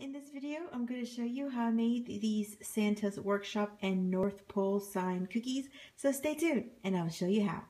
In this video, I'm going to show you how I made these Santa's Workshop and North Pole sign cookies. So stay tuned and I'll show you how.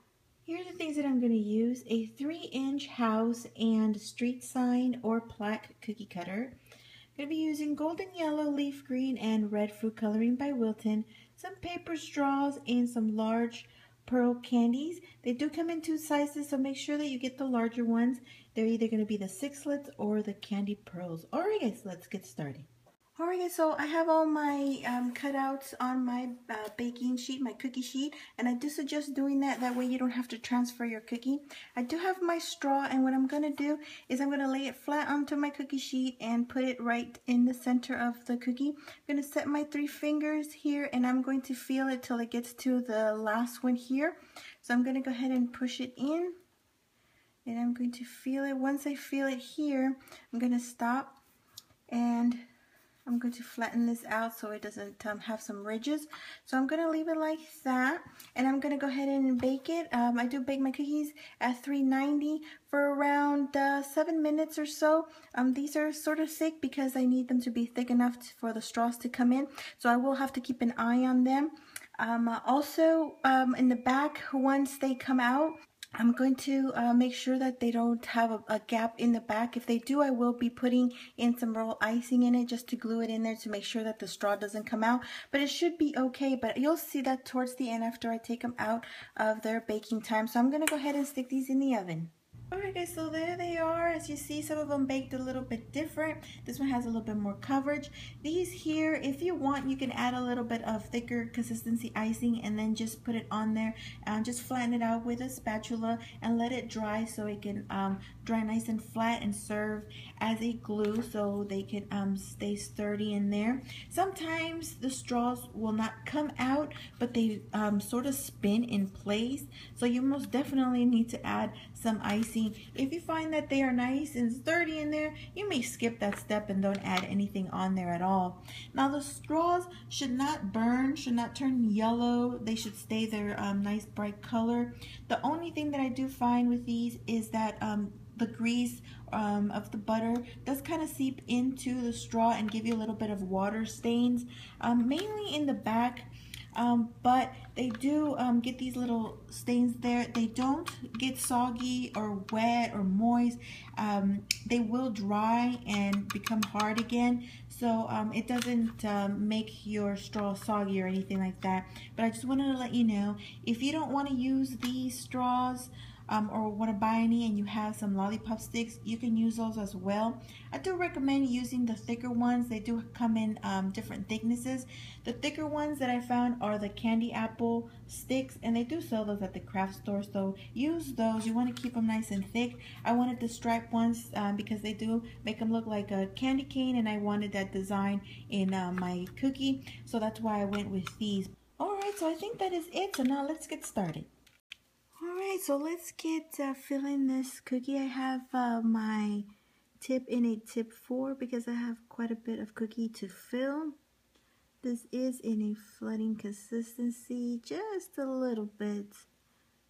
Here are the things that I'm going to use: a 3-inch house and street sign or plaque cookie cutter. I'm going to be using golden yellow, leaf green, and red fruit coloring by Wilton, some paper straws, and some large pearl candies. They do come in 2 sizes, so make sure that you get the larger ones. They're either going to be the 6-lets or the candy pearls. Alright guys, let's get started. Alright guys, so I have all my cutouts on my baking sheet, my cookie sheet, and I do suggest doing that. That way you don't have to transfer your cookie. I do have my straw, and what I'm going to do is I'm going to lay it flat onto my cookie sheet and put it right in the center of the cookie. I'm going to set my 3 fingers here, and I'm going to feel it till it gets to the last one here. So I'm going to go ahead and push it in, and I'm going to feel it. Once I feel it here, I'm going to stop, and I'm going to flatten this out so it doesn't have some ridges. So I'm going to leave it like that, and I'm going to go ahead and bake it. I do bake my cookies at 390 for around 7 minutes or so. These are sort of thick because I need them to be thick enough for the straws to come in, so I will have to keep an eye on them. Also, in the back, once they come out, I'm going to make sure that they don't have a gap in the back. If they do, I will be putting in some roll icing in it just to glue it in there to make sure that the straw doesn't come out. But it should be okay, but you'll see that towards the end after I take them out of their baking time. So I'm going to go ahead and stick these in the oven. Alright guys, so there they are. As you see, some of them baked a little bit different. This one has a little bit more coverage. These here, if you want, you can add a little bit of thicker consistency icing and then just put it on there and just flatten it out with a spatula and let it dry so it can dry nice and flat and serve as a glue so they can stay sturdy in there. Sometimes the straws will not come out, but they sort of spin in place, so you most definitely need to add some icing. If you find that they are nice and sturdy in there, you may skip that step and don't add anything on there at all. Now the straws should not burn, should not turn yellow. They should stay their nice bright color. The only thing that I do find with these is that the grease of the butter does kind of seep into the straw and give you a little bit of water stains, mainly in the back. But they do get these little stains there. They don't get soggy or wet or moist. They will dry and become hard again, so it doesn't make your straw soggy or anything like that. But I just wanted to let you know, if you don't want to use these straws or want to buy any and you have some lollipop sticks, you can use those as well. I do recommend using the thicker ones. They do come in different thicknesses. The thicker ones that I found are the candy apple sticks, and they do sell those at the craft store, so use those. You want to keep them nice and thick. I wanted the striped ones because they do make them look like a candy cane, and I wanted that design in my cookie, so that's why I went with these. Alright, so I think that is it. So now let's get started. Alright, so let's get filling this cookie. I have my tip in a tip 4 because I have quite a bit of cookie to fill. This is in a flooding consistency, just a little bit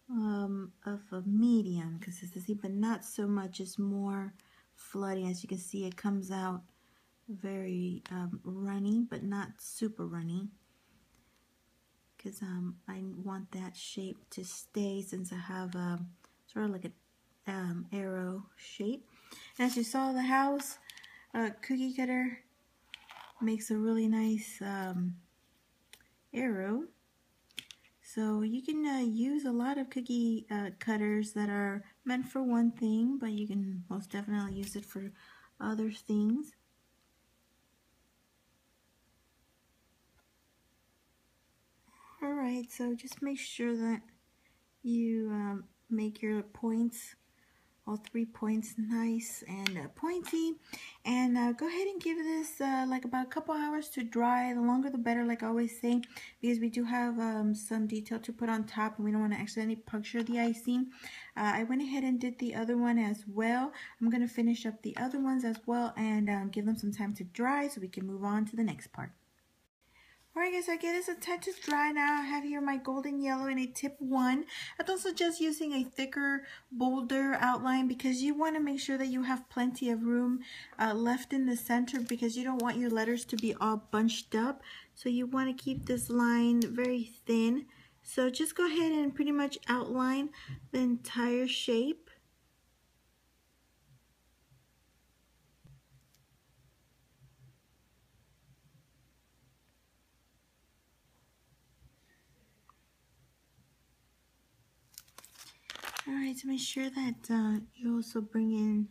of a medium consistency, but not so much. It's more flooding. As you can see, it comes out very runny, but not super runny, because I want that shape to stay, since I have sort of like an arrow shape. And as you saw, the house cookie cutter makes a really nice arrow. So you can use a lot of cookie cutters that are meant for one thing, but you can most definitely use it for other things. Alright, so just make sure that you make your points, all 3 points, nice and pointy, and go ahead and give this like about a couple hours to dry. The longer the better, like I always say, because we do have some detail to put on top and we don't want to accidentally puncture the icing. I went ahead and did the other one as well. I'm going to finish up the other ones as well and give them some time to dry so we can move on to the next part. Alright guys, so I get this time to dry now. I have here my golden yellow in a tip 1. I don't suggest using a thicker, bolder outline because you want to make sure that you have plenty of room left in the center because you don't want your letters to be all bunched up. So you want to keep this line very thin. So just go ahead and pretty much outline the entire shape. Alright, to make sure that you also bring in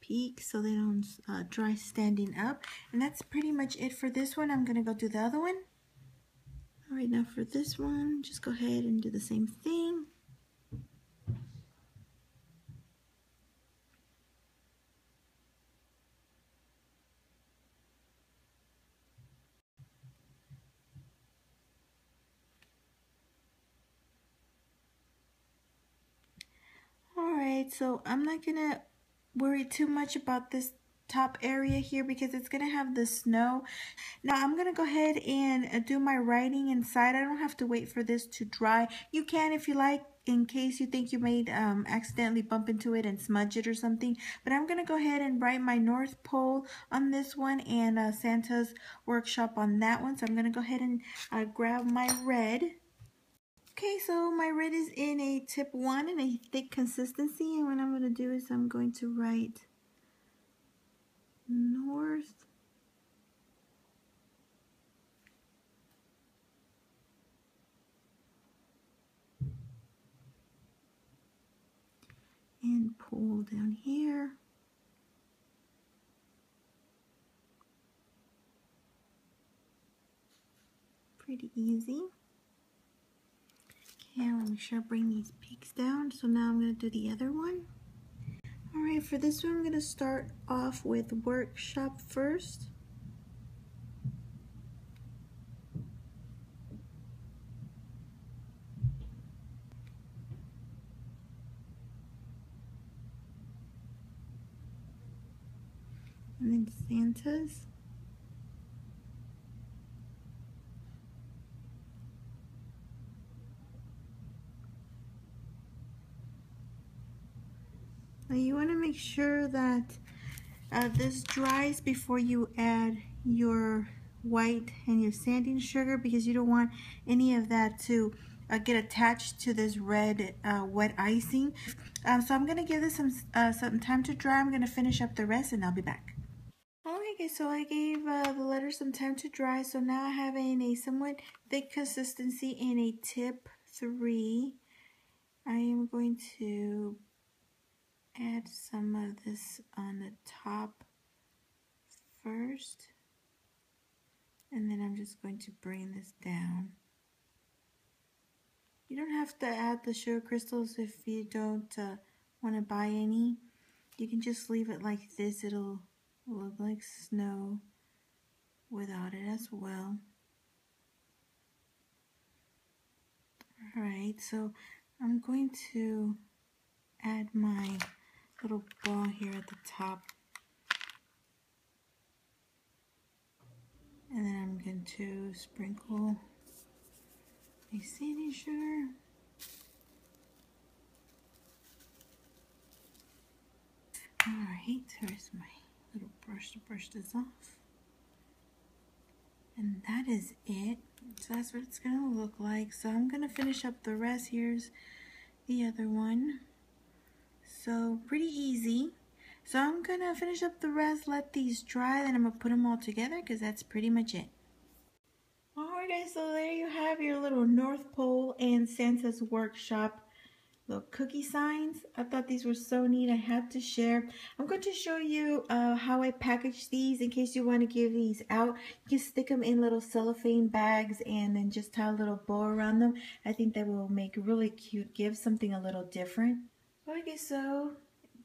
peaks so they don't dry standing up. And that's pretty much it for this one. I'm going to go do the other one. Alright, now for this one, just go ahead and do the same thing. Alright, so I'm not gonna worry too much about this top area here because it's gonna have the snow. Now I'm gonna go ahead and do my writing inside. I don't have to wait for this to dry. You can if you like, in case you think you may accidentally bump into it and smudge it or something. But I'm gonna go ahead and write my North Pole on this one and Santa's Workshop on that one. So I'm gonna go ahead and grab my red. Okay, so my red is in a tip 1 in a thick consistency, and what I'm going to do is I'm going to write north and pull down here. Pretty easy. Okay, I want to make sure I bring these peaks down. So now I'm going to do the other one. Alright, for this one I'm going to start off with Workshop first. And then Santa's. Now you want to make sure that this dries before you add your white and your sanding sugar because you don't want any of that to get attached to this red wet icing. So I'm going to give this some time to dry. I'm going to finish up the rest and I'll be back. Alright guys, so I gave the letters some time to dry. So now I have a somewhat thick consistency in a tip 3. I am going to add some of this on the top first, and then I'm just going to bring this down. You don't have to add the sugar crystals if you don't want to buy any. You can just leave it like this. It'll look like snow without it as well. Alright, so I'm going to add my little ball here at the top. And then I'm going to sprinkle my sanding sugar. Alright, here's my little brush to brush this off. And that is it. So that's what it's going to look like. So I'm going to finish up the rest. Here's the other one. So pretty easy. So I'm going to finish up the rest, let these dry, then I'm going to put them all together because that's pretty much it. Alright guys, so there you have your little North Pole and Santa's Workshop little cookie signs. I thought these were so neat. I had to share. I'm going to show you how I package these in case you want to give these out. You can stick them in little cellophane bags and then just tie a little bow around them. I think that will make really cute gifts, something a little different. Okay, so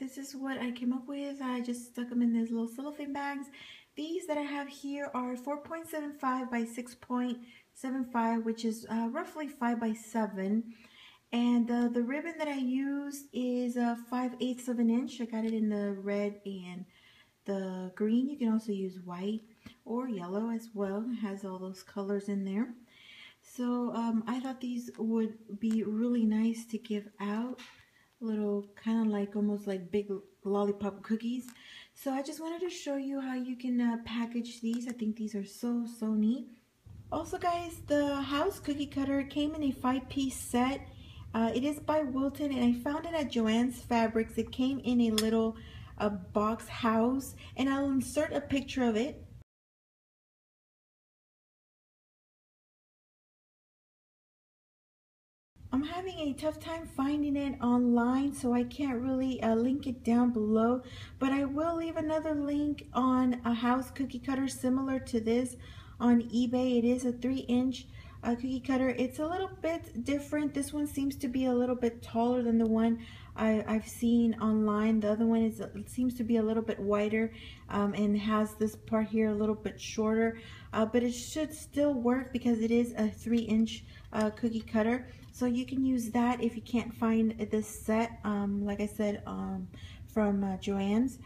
this is what I came up with. I just stuck them in these little cellophane bags. These that I have here are 4.75 by 6.75, which is roughly 5 by 7. And the ribbon that I use is 5/8 of an inch. I got it in the red and the green. You can also use white. or yellow as well. It has all those colors in there. So I thought these would be really nice to give out. Little kind of like almost like big lollipop cookies. So I just wanted to show you how you can package these. I think these are so neat. Also guys, the house cookie cutter came in a 5-piece set. It is by Wilton and I found it at Joann's Fabrics. It came in a little box house and I'll insert a picture of it. I'm having a tough time finding it online, so I can't really link it down below, but I will leave another link on a house cookie cutter similar to this on eBay. It is a 3-inch cookie cutter. It's a little bit different. This one seems to be a little bit taller than the one I've seen online. The other one seems to be a little bit wider and has this part here a little bit shorter, but it should still work because it is a 3-inch cookie cutter. So you can use that if you can't find this set, like I said, from Joann's.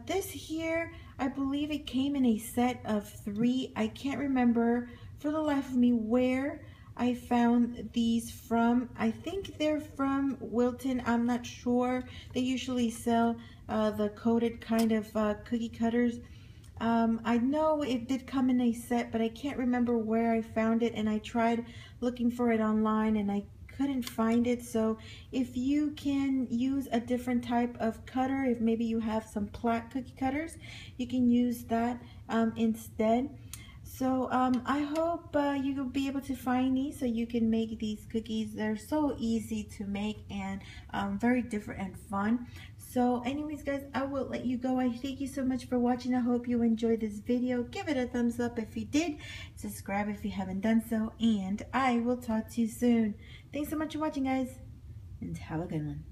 This here, I believe it came in a set of 3. I can't remember for the life of me where I found these from. I think they're from Wilton. I'm not sure. They usually sell the coated kind of cookie cutters. I know it did come in a set, but I can't remember where I found it, and I tried looking for it online and I couldn't find it. So if you can use a different type of cutter, if maybe you have some plat cookie cutters, you can use that instead. So I hope you will be able to find these so you can make these cookies. They're so easy to make and very different and fun. So anyways guys, I will let you go. I thank you so much for watching. I hope you enjoyed this video. Give it a thumbs up if you did. Subscribe if you haven't done so. And I will talk to you soon. Thanks so much for watching guys. And have a good one.